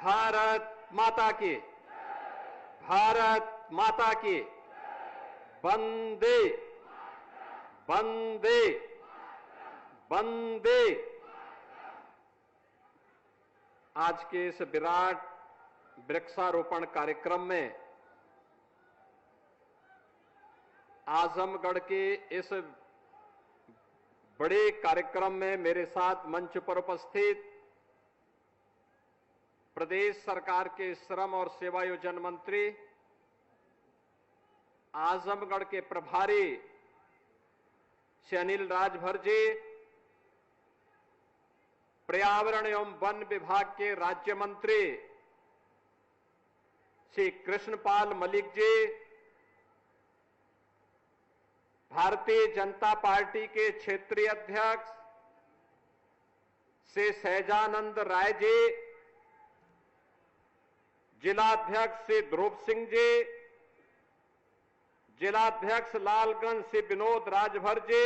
भारत माता की, भारत माता की, वंदे वंदे वंदे। आज के इस विराट वृक्षारोपण कार्यक्रम में आजमगढ़ के इस बड़े कार्यक्रम में मेरे साथ मंच पर उपस्थित प्रदेश सरकार के श्रम और सेवायोजन मंत्री, आजमगढ़ के प्रभारी श्री अनिल राजभर जी, पर्यावरण एवं वन विभाग के राज्य मंत्री श्री कृष्णपाल मलिक जी, भारतीय जनता पार्टी के क्षेत्रीय अध्यक्ष श्री सहजानंद राय जी, जिलाध्यक्ष श्री ध्रुव सिंह जी, जिलाध्यक्ष लालगंज श्री विनोद राजभर जी,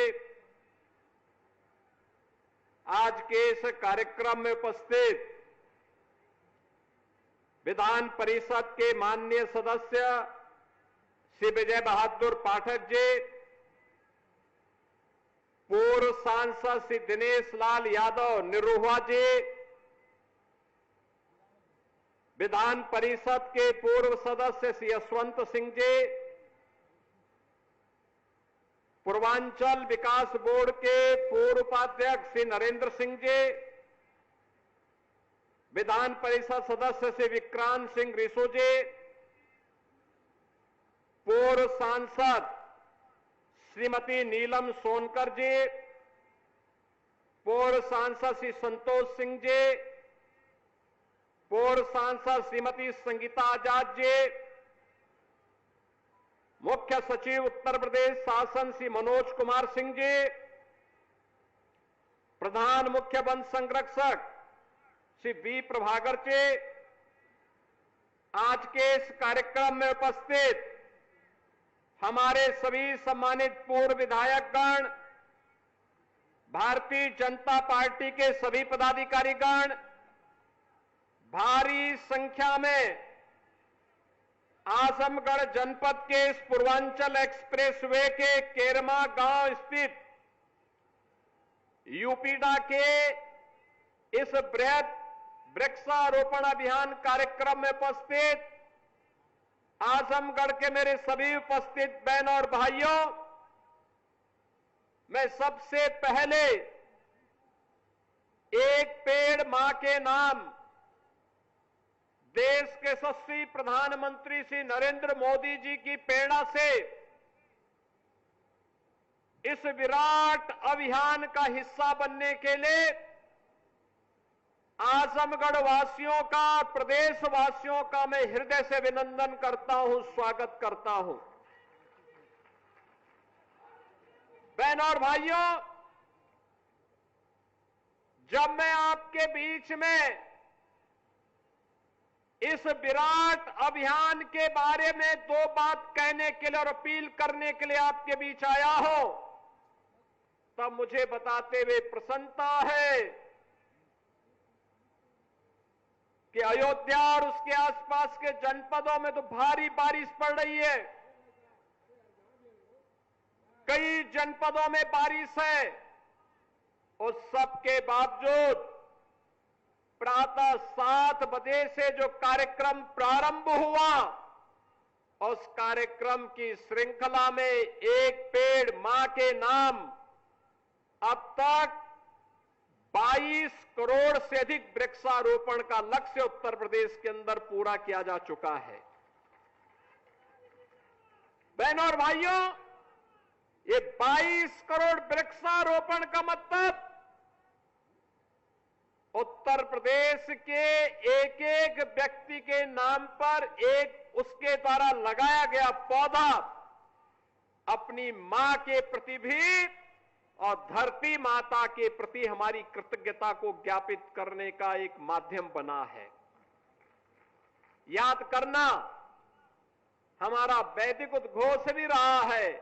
आज के इस कार्यक्रम में उपस्थित विधान परिषद के माननीय सदस्य श्री विजय बहादुर पाठक जी, पूर्व सांसद श्री दिनेश लाल यादव निरुआ जी, विधान परिषद के पूर्व सदस्य श्री यशवंत सिंह जी, पूर्वांचल विकास बोर्ड के पूर्व उपाध्यक्ष श्री नरेंद्र सिंह जी, विधान परिषद सदस्य श्री विक्रांत सिंह रिसो जी, पूर्व सांसद श्रीमती नीलम सोनकर जी, पूर्व सांसद श्री संतोष सिंह जी, पूर्व सांसद श्रीमती संगीता आजाद जी, मुख्य सचिव उत्तर प्रदेश शासन श्री मनोज कुमार सिंह जी, प्रधान मुख्य वन संरक्षक श्री बी प्रभाकर जी, आज के इस कार्यक्रम में उपस्थित हमारे सभी सम्मानित पूर्व विधायकगण, भारतीय जनता पार्टी के सभी पदाधिकारीगण, भारी संख्या में आजमगढ़ जनपद के इस पूर्वांचल एक्सप्रेसवे के केरमा गांव स्थित यूपीडा के इस बृहद वृक्षारोपण अभियान कार्यक्रम में उपस्थित आजमगढ़ के मेरे सभी उपस्थित बहनों और भाइयों, मैं सबसे पहले एक पेड़ मां के नाम देश के यशस्वी प्रधानमंत्री श्री नरेंद्र मोदी जी की प्रेरणा से इस विराट अभियान का हिस्सा बनने के लिए आजमगढ़ वासियों का, प्रदेश वासियों का मैं हृदय से अभिनंदन करता हूं, स्वागत करता हूं। बहनों और भाइयों, जब मैं आपके बीच में इस विराट अभियान के बारे में दो बात कहने के लिए और अपील करने के लिए आपके बीच आया हूं, तब मुझे बताते हुए प्रसन्नता है कि अयोध्या और उसके आसपास के जनपदों में तो भारी बारिश पड़ रही है, कई जनपदों में बारिश है, उस सब के बावजूद प्रातः 7 बजे से जो कार्यक्रम प्रारंभ हुआ, उस कार्यक्रम की श्रृंखला में एक पेड़ मां के नाम अब तक 22 करोड़ से अधिक वृक्षारोपण का लक्ष्य उत्तर प्रदेश के अंदर पूरा किया जा चुका है। बहनों और भाइयों, ये 22 करोड़ वृक्षारोपण का मतलब उत्तर प्रदेश के एक एक व्यक्ति के नाम पर एक उसके द्वारा लगाया गया पौधा अपनी मां के प्रति भी और धरती माता के प्रति हमारी कृतज्ञता को ज्ञापित करने का एक माध्यम बना है। याद करना, हमारा वैदिक उद्घोष भी रहा है,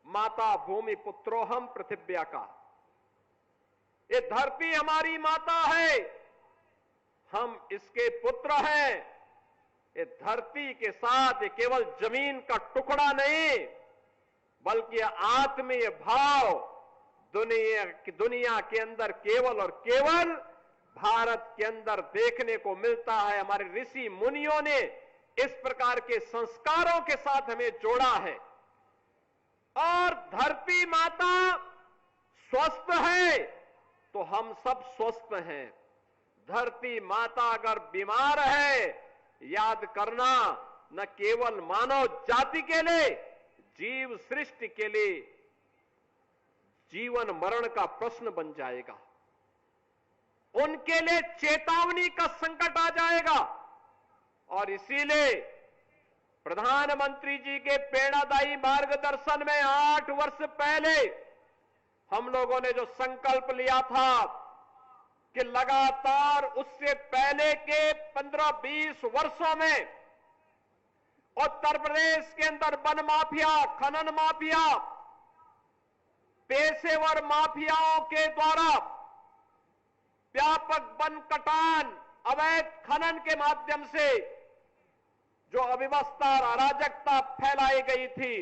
माता भूमि पुत्रोहम पृथिव्या का। ये धरती हमारी माता है, हम इसके पुत्र हैं। ये धरती के साथ ये केवल जमीन का टुकड़ा नहीं, बल्कि आत्मीय भाव दुनिया के अंदर केवल और केवल भारत के अंदर देखने को मिलता है। हमारे ऋषि मुनियों ने इस प्रकार के संस्कारों के साथ हमें जोड़ा है। और धरती माता स्वस्थ है तो हम सब स्वस्थ हैं। धरती माता अगर बीमार है, याद करना, न केवल मानव जाति के लिए, जीव सृष्टि के लिए जीवन मरण का प्रश्न बन जाएगा। उनके लिए चेतावनी का संकट आ जाएगा। और इसीलिए प्रधानमंत्री जी के प्रेरणादायी मार्गदर्शन में 8 वर्ष पहले हम लोगों ने जो संकल्प लिया था कि लगातार उससे पहले के 15-20 वर्षों में उत्तर प्रदेश के अंदर वन माफिया, खनन माफिया, पेशेवर माफियाओं के द्वारा व्यापक वन कटान, अवैध खनन के माध्यम से जो अव्यवस्था और अराजकता फैलाई गई थी,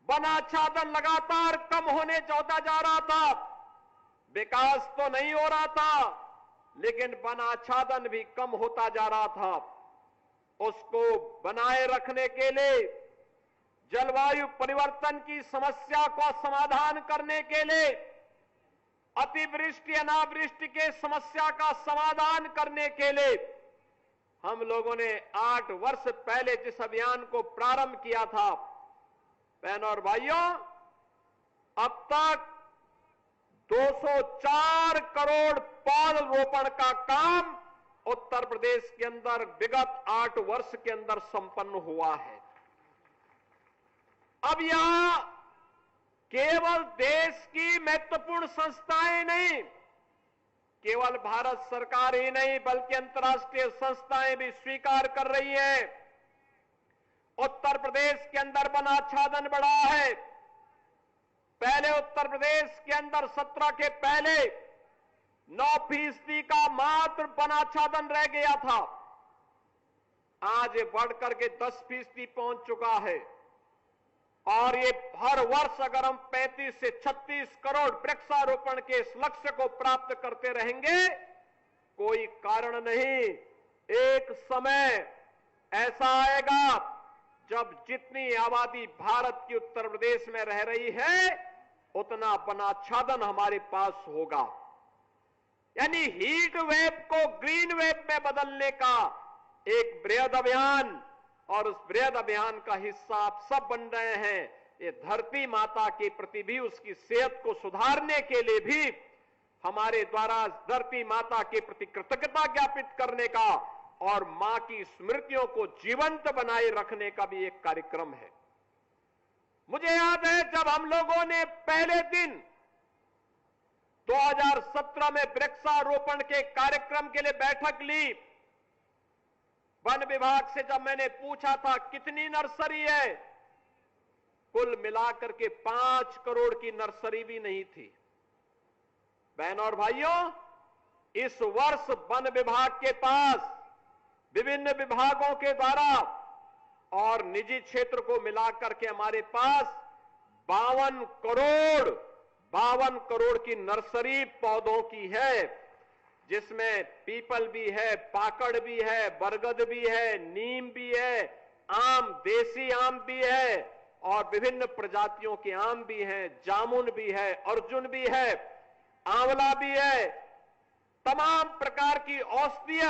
वनाच्छादन लगातार कम होने होता जा रहा था। विकास तो नहीं हो रहा था, लेकिन वनाच्छादन भी कम होता जा रहा था। उसको बनाए रखने के लिए, जलवायु परिवर्तन की समस्या को समाधान करने के लिए, अतिवृष्टि अनावृष्टि के समस्या का समाधान करने के लिए हम लोगों ने 8 वर्ष पहले जिस अभियान को प्रारंभ किया था, बहनों और भाइयों, अब तक 204 करोड़ पौधरोपण का काम उत्तर प्रदेश के अंदर विगत 8 वर्ष के अंदर संपन्न हुआ है। अब यहां केवल देश की महत्वपूर्ण संस्थाएं नहीं, केवल भारत सरकार ही नहीं, बल्कि अंतर्राष्ट्रीय संस्थाएं भी स्वीकार कर रही हैं। उत्तर प्रदेश के अंदर वनाच्छादन बढ़ा है। पहले उत्तर प्रदेश के अंदर 17 के पहले 9% का मात्र वनाच्छादन रह गया था। आज ये बढ़कर के 10% पहुंच चुका है। और ये हर वर्ष अगर हम 35 से 36 करोड़ वृक्षारोपण के इस लक्ष्य को प्राप्त करते रहेंगे, कोई कारण नहीं, एक समय ऐसा आएगा जब जितनी आबादी भारत की उत्तर प्रदेश में रह रही है, उतना वनाच्छादन हमारे पास होगा। यानी हीट वेव को ग्रीन वेव में बदलने का एक बृहद अभियान, और उस बृहद अभियान का हिस्सा आप सब बन रहे हैं। ये धरती माता के प्रति भी, उसकी सेहत को सुधारने के लिए भी हमारे द्वारा धरती माता के प्रति कृतज्ञता ज्ञापित करने का और मां की स्मृतियों को जीवंत बनाए रखने का भी एक कार्यक्रम है। मुझे याद है जब हम लोगों ने पहले दिन 2017 में वृक्षारोपण के कार्यक्रम के लिए बैठक ली, वन विभाग से जब मैंने पूछा था कितनी नर्सरी है, कुल मिलाकर के 5 करोड़ की नर्सरी भी नहीं थी। बहनों और भाइयों, इस वर्ष वन विभाग के पास विभिन्न विभागों के द्वारा और निजी क्षेत्र को मिलाकर के हमारे पास 52 करोड़ की नर्सरी पौधों की है, जिसमें पीपल भी है, पाकड़ भी है, बरगद भी है, नीम भी है, आम, देसी आम भी है और विभिन्न प्रजातियों के आम भी हैं, जामुन भी है, अर्जुन भी है, आंवला भी है, तमाम प्रकार की औषधीय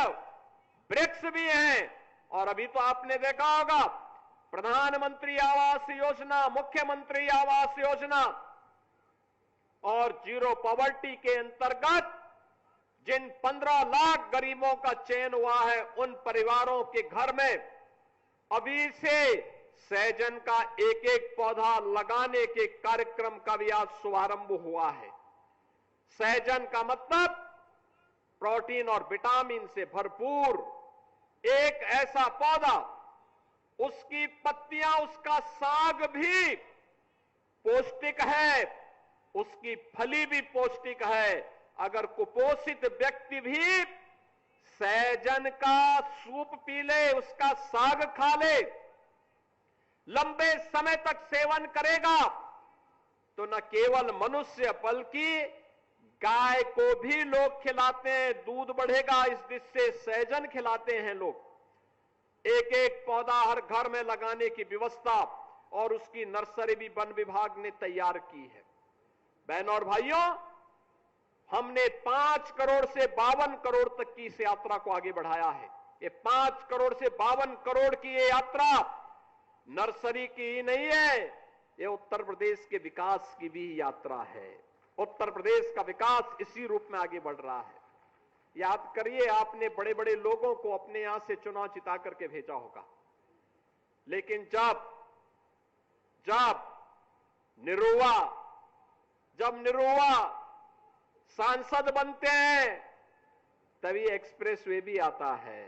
वृक्ष भी हैं। और अभी तो आपने देखा होगा प्रधानमंत्री आवास योजना, मुख्यमंत्री आवास योजना और जीरो पॉवर्टी के अंतर्गत जिन 15 लाख गरीबों का चयन हुआ है, उन परिवारों के घर में अभी से सहजन का एक एक पौधा लगाने के कार्यक्रम का भी आज शुभारंभ हुआ है। सहजन का मतलब प्रोटीन और विटामिन से भरपूर एक ऐसा पौधा, उसकी पत्तियां, उसका साग भी पौष्टिक है, उसकी फली भी पौष्टिक है। अगर कुपोषित व्यक्ति भी सहजन का सूप पी ले, उसका साग खा ले, लंबे समय तक सेवन करेगा तो न केवल मनुष्य बल्कि गाय को भी लोग खिलाते हैं, दूध बढ़ेगा इस दिशा से सहजन खिलाते हैं लोग। एक एक पौधा हर घर में लगाने की व्यवस्था और उसकी नर्सरी भी वन विभाग ने तैयार की है। बहनों और भाइयों, हमने 5 करोड़ से 52 करोड़ तक की इस यात्रा को आगे बढ़ाया है। ये 5 करोड़ से 52 करोड़ की ये यात्रा नर्सरी की ही नहीं है, ये उत्तर प्रदेश के विकास की भी यात्रा है। उत्तर प्रदेश का विकास इसी रूप में आगे बढ़ रहा है। याद करिए, आपने बड़े बड़े लोगों को अपने यहां से चुनाव जिता करके भेजा होगा, लेकिन जब निरुआ सांसद बनते हैं तभी एक्सप्रेसवे भी आता है,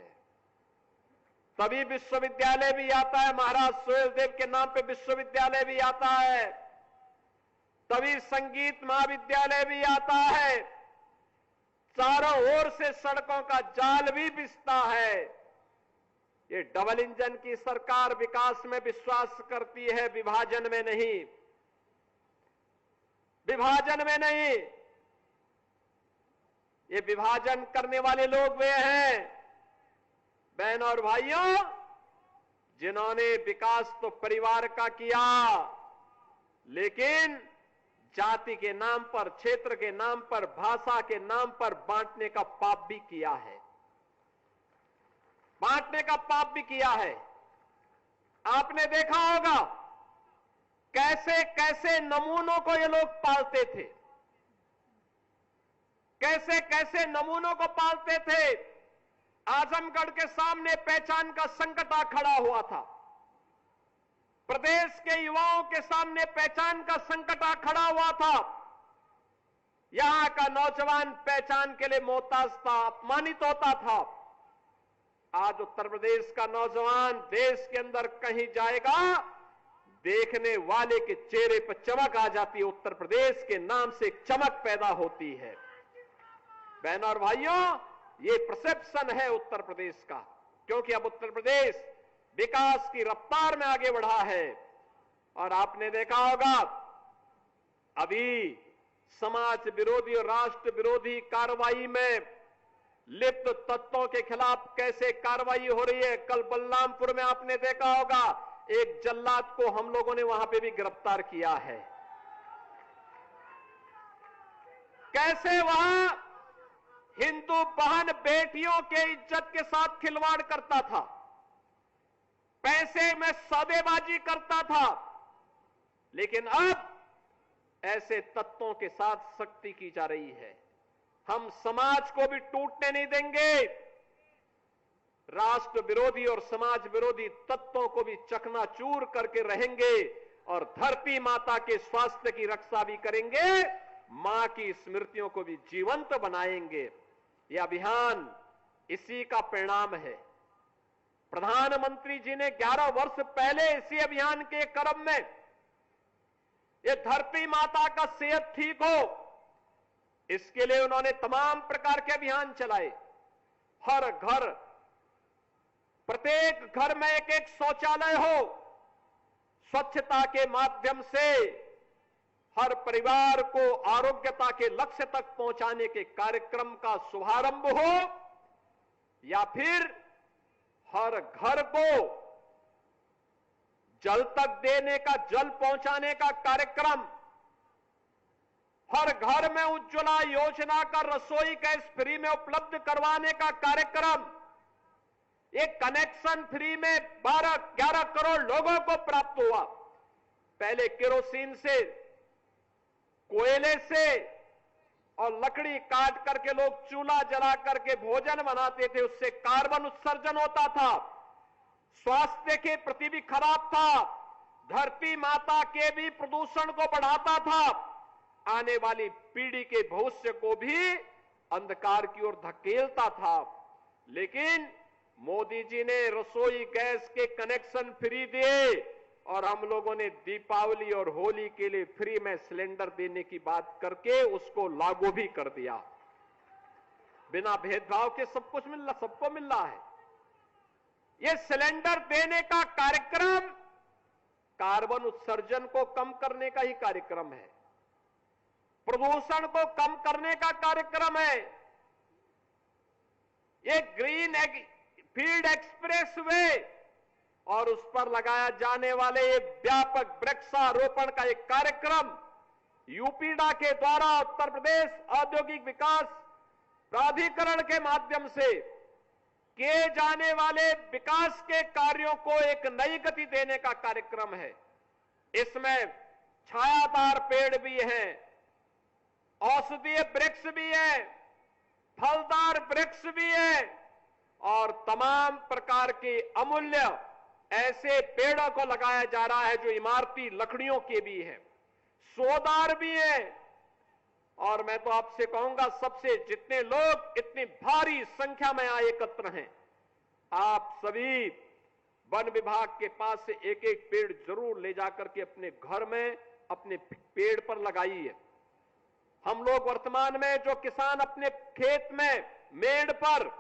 तभी विश्वविद्यालय भी आता है, महाराज सुहेलदेव के नाम पे विश्वविद्यालय भी आता है, तभी संगीत महाविद्यालय भी आता है, चारों ओर से सड़कों का जाल भी बिछता है। ये डबल इंजन की सरकार विकास में विश्वास करती है, विभाजन में नहीं, विभाजन में नहीं। ये विभाजन करने वाले लोग वे हैं, बहनों और भाइयों, जिन्होंने विकास तो परिवार का किया, लेकिन जाति के नाम पर, क्षेत्र के नाम पर, भाषा के नाम पर बांटने का पाप भी किया है, बांटने का पाप भी किया है। आपने देखा होगा कैसे कैसे नमूनों को ये लोग पालते थे, कैसे कैसे नमूनों को पालते थे। आजमगढ़ के सामने पहचान का संकट आ खड़ा हुआ था, प्रदेश के युवाओं के सामने पहचान का संकट आ खड़ा हुआ था। यहां का नौजवान पहचान के लिए मोहताज था, अपमानित होता था। आज उत्तर प्रदेश का नौजवान देश के अंदर कहीं जाएगा, देखने वाले के चेहरे पर चमक आ जाती है, उत्तर प्रदेश के नाम से एक चमक पैदा होती है। बहनों और भाइयों, ये परसेप्शन है उत्तर प्रदेश का, क्योंकि अब उत्तर प्रदेश विकास की रफ्तार में आगे बढ़ा है। और आपने देखा होगा अभी समाज विरोधी और राष्ट्र विरोधी कार्रवाई में लिप्त तत्वों के खिलाफ कैसे कार्रवाई हो रही है। कल बलरामपुर में आपने देखा होगा एक जल्लाद को हम लोगों ने वहां पे भी गिरफ्तार किया है। कैसे वहां हिंदू बहन बेटियों के इज्जत के साथ खिलवाड़ करता था, पैसे में सौदेबाजी करता था, लेकिन अब ऐसे तत्वों के साथ सख्ती की जा रही है। हम समाज को भी टूटने नहीं देंगे, राष्ट्र विरोधी और समाज विरोधी तत्वों को भी चकनाचूर करके रहेंगे और धरती माता के स्वास्थ्य की रक्षा भी करेंगे, मां की स्मृतियों को भी जीवंत बनाएंगे। यह अभियान इसी का परिणाम है। प्रधानमंत्री जी ने 11 वर्ष पहले इसी अभियान के क्रम में ये धरती माता का सेहत ठीक हो, इसके लिए उन्होंने तमाम प्रकार के अभियान चलाए। हर घर, प्रत्येक घर में एक एक शौचालय हो, स्वच्छता के माध्यम से हर परिवार को आरोग्यता के लक्ष्य तक पहुंचाने के कार्यक्रम का शुभारंभ हो, या फिर हर घर को जल तक देने का, जल पहुंचाने का कार्यक्रम, हर घर में उज्ज्वला योजना का रसोई गैस फ्री में उपलब्ध करवाने का कार्यक्रम, एक कनेक्शन फ्री में 12-11 करोड़ लोगों को प्राप्त हुआ। पहले केरोसिन से, कोयले से और लकड़ी काट करके लोग चूल्हा जला करके भोजन बनाते थे, उससे कार्बन उत्सर्जन होता था, स्वास्थ्य के प्रति भी खराब था, धरती माता के भी प्रदूषण को बढ़ाता था, आने वाली पीढ़ी के भविष्य को भी अंधकार की ओर धकेलता था। लेकिन मोदी जी ने रसोई गैस के कनेक्शन फ्री दिए और हम लोगों ने दीपावली और होली के लिए फ्री में सिलेंडर देने की बात करके उसको लागू भी कर दिया। बिना भेदभाव के सब कुछ सबको मिल रहा है। ये सिलेंडर देने का कार्यक्रम कार्बन उत्सर्जन को कम करने का ही कार्यक्रम है, प्रदूषण को कम करने का कार्यक्रम है। ये ग्रीन फील्ड एक्सप्रेस वे और उस पर लगाया जाने वाले ये व्यापक वृक्षारोपण का एक कार्यक्रम यूपीडा के द्वारा उत्तर प्रदेश औद्योगिक विकास प्राधिकरण के माध्यम से किए जाने वाले विकास के कार्यों को एक नई गति देने का कार्यक्रम है। इसमें छायादार पेड़ भी हैं, औषधीय वृक्ष भी है, फलदार वृक्ष भी है और तमाम प्रकार के अमूल्य ऐसे पेड़ों को लगाया जा रहा है जो इमारती लकड़ियों के भी हैं, सोदार भी हैं। और मैं तो आपसे कहूंगा, सबसे जितने लोग इतनी भारी संख्या में यहां एकत्र हैं, आप सभी वन विभाग के पास से एक एक पेड़ जरूर ले जाकर के अपने घर में अपने पेड़ पर लगाइए। हम लोग वर्तमान में जो किसान अपने खेत में मेड़ पर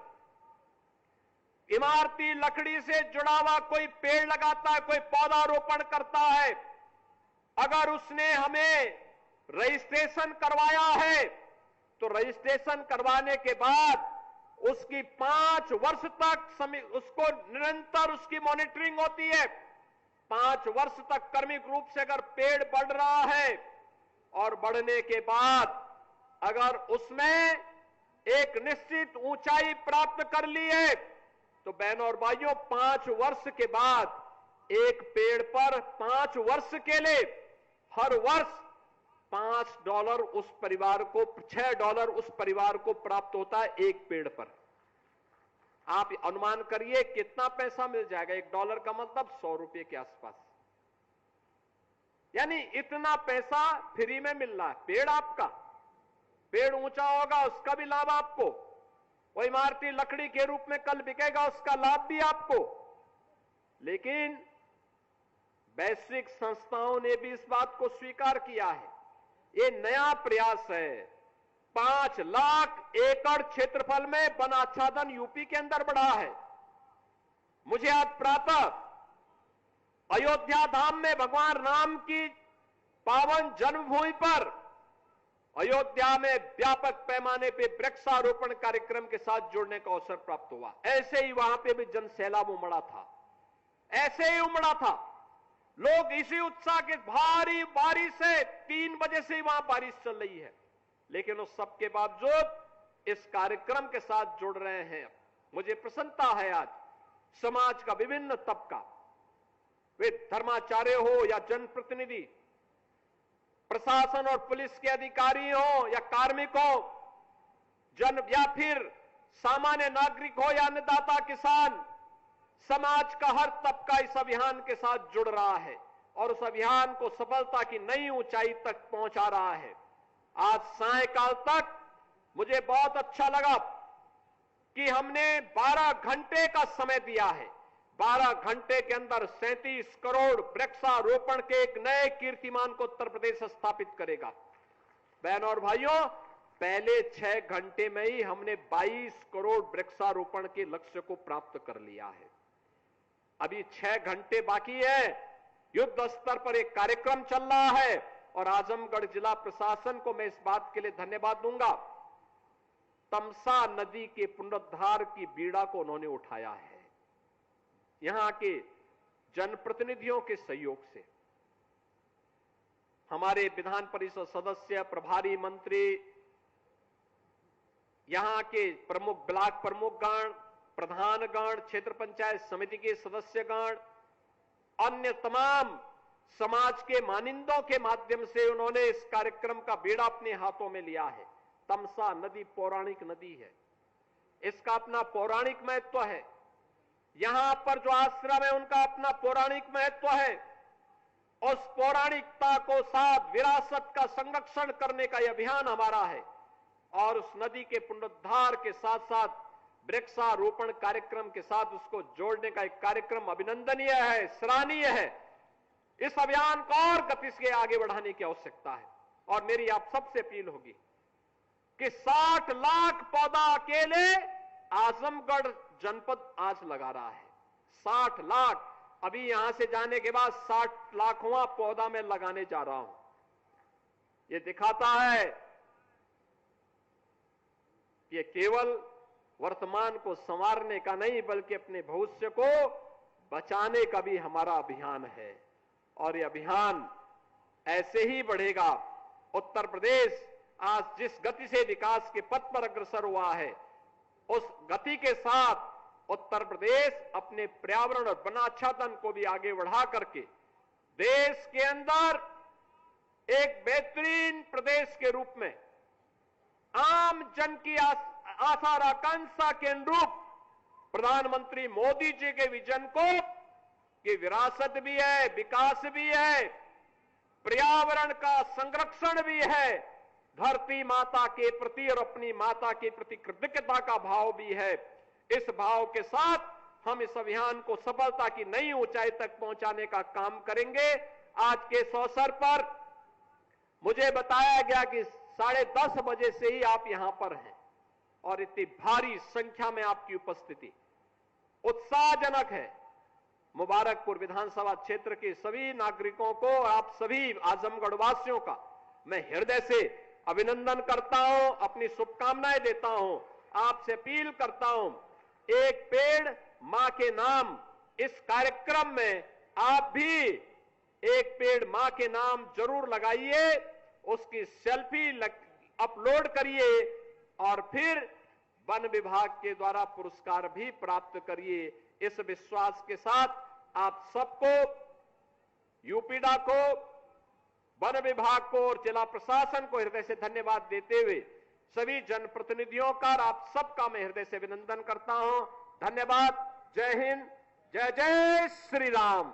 इमारती लकड़ी से जुड़ा हुआ कोई पेड़ लगाता है, कोई पौधारोपण करता है, अगर उसने हमें रजिस्ट्रेशन करवाया है तो रजिस्ट्रेशन करवाने के बाद उसकी 5 वर्ष तक उसको निरंतर उसकी मॉनिटरिंग होती है। 5 वर्ष तक क्रमिक रूप से अगर पेड़ बढ़ रहा है और बढ़ने के बाद अगर उसमें एक निश्चित ऊंचाई प्राप्त कर ली है तो बहनों और भाइयों 5 वर्ष के बाद एक पेड़ पर 5 वर्ष के लिए हर वर्ष $5 उस परिवार को, $6 उस परिवार को प्राप्त होता है एक पेड़ पर। आप अनुमान करिए कितना पैसा मिल जाएगा। $1 का मतलब 100 रुपए के आसपास, यानी इतना पैसा फ्री में मिल रहा है। पेड़ आपका, पेड़ ऊंचा होगा उसका भी लाभ आपको, वो इमारती लकड़ी के रूप में कल बिकेगा उसका लाभ भी आपको। लेकिन वैश्विक संस्थाओं ने भी इस बात को स्वीकार किया है। ये नया प्रयास है। 5 लाख एकड़ क्षेत्रफल में वन आच्छादन यूपी के अंदर बढ़ा है। मुझे आज प्रातः अयोध्या धाम में भगवान राम की पावन जन्मभूमि पर अयोध्या में व्यापक पैमाने पे वृक्षारोपण कार्यक्रम के साथ जुड़ने का अवसर प्राप्त हुआ। ऐसे ही वहां पे भी जन सैलाब उमड़ा था, ऐसे ही उमड़ा था। लोग इसी उत्साह के, भारी बारिश से 3 बजे से ही वहां बारिश चल रही है, लेकिन उस सब के बावजूद इस कार्यक्रम के साथ जुड़ रहे हैं। मुझे प्रसन्नता है आज समाज का विभिन्न तबका, वे धर्माचार्य हो या जनप्रतिनिधि, प्रशासन और पुलिस के अधिकारी हो या कार्मिक हो, या फिर सामान्य नागरिक हो या अन्नदाता किसान, समाज का हर तबका इस अभियान के साथ जुड़ रहा है और उस अभियान को सफलता की नई ऊंचाई तक पहुंचा रहा है। आज सायंकाल तक मुझे बहुत अच्छा लगा कि हमने 12 घंटे का समय दिया है। 12 घंटे के अंदर 37 करोड़ वृक्षारोपण के एक नए कीर्तिमान को उत्तर प्रदेश स्थापित करेगा। बहनों और भाइयों, पहले 6 घंटे में ही हमने 22 करोड़ वृक्षारोपण के लक्ष्य को प्राप्त कर लिया है। अभी 6 घंटे बाकी है। युद्ध स्तर पर एक कार्यक्रम चल रहा है और आजमगढ़ जिला प्रशासन को मैं इस बात के लिए धन्यवाद दूंगा। तमसा नदी के पुनरुद्धार की बीड़ा को उन्होंने उठाया है यहां के जनप्रतिनिधियों के सहयोग से। हमारे विधान परिषद सदस्य, प्रभारी मंत्री, यहां के प्रमुख, ब्लॉक प्रमुखगण, प्रधानगण, क्षेत्र पंचायत समिति के सदस्यगण, अन्य तमाम समाज के मानिंदों के माध्यम से उन्होंने इस कार्यक्रम का बीड़ा अपने हाथों में लिया है। तमसा नदी पौराणिक नदी है, इसका अपना पौराणिक महत्व है। यहां पर जो आश्रम है उनका अपना पौराणिक महत्व है। उस पौराणिकता को साथ विरासत का संरक्षण करने का यह अभियान हमारा है और उस नदी के पुनरुद्धार के साथ साथ वृक्षारोपण कार्यक्रम के साथ उसको जोड़ने का एक कार्यक्रम अभिनंदनीय है, सराहनीय है। इस अभियान को और गति से आगे बढ़ाने की आवश्यकता है और मेरी आप सबसे अपील होगी कि 60 लाख पौधा अकेले आजमगढ़ जनपद आज लगा रहा है। 60 लाख। अभी यहां से जाने के बाद 60 लाखवां पौधा मैं लगाने जा रहा हूं। ये दिखाता है कि केवल वर्तमान को संवारने का नहीं बल्कि अपने भविष्य को बचाने का भी हमारा अभियान है। और ये अभियान ऐसे ही बढ़ेगा। उत्तर प्रदेश आज जिस गति से विकास के पथ पर अग्रसर हुआ है, उस गति के साथ उत्तर प्रदेश अपने पर्यावरण और वनाच्छादन को भी आगे बढ़ा करके देश के अंदर एक बेहतरीन प्रदेश के रूप में आम जन की आशा और आकांक्षा के अनुरूप प्रधानमंत्री मोदी जी के विजन को कि विरासत भी है, विकास भी है, पर्यावरण का संरक्षण भी है, धरती माता के प्रति और अपनी माता के प्रति कृतज्ञता का भाव भी है। इस भाव के साथ हम इस अभियान को सफलता की नई ऊंचाई तक पहुंचाने का काम करेंगे। आज के इस अवसर पर मुझे बताया गया कि 10:30 बजे से ही आप यहां पर हैं और इतनी भारी संख्या में आपकी उपस्थिति उत्साहजनक है। मुबारकपुर विधानसभा क्षेत्र के सभी नागरिकों को और आप सभी आजमगढ़ वासियों का मैं हृदय से अभिनंदन करता हूं, अपनी शुभकामनाएं देता हूं। आपसे अपील करता हूं, एक पेड़ मां के नाम इस कार्यक्रम में आप भी एक पेड़ मां के नाम जरूर लगाइए, उसकी सेल्फी अपलोड करिए और फिर वन विभाग के द्वारा पुरस्कार भी प्राप्त करिए। इस विश्वास के साथ आप सबको, यूपीडा को, वन विभाग को और जिला प्रशासन को हृदय से धन्यवाद देते हुए सभी जनप्रतिनिधियों का और आप सबका मैं हृदय से अभिनंदन करता हूं। धन्यवाद। जय हिंद, जय जय श्री राम।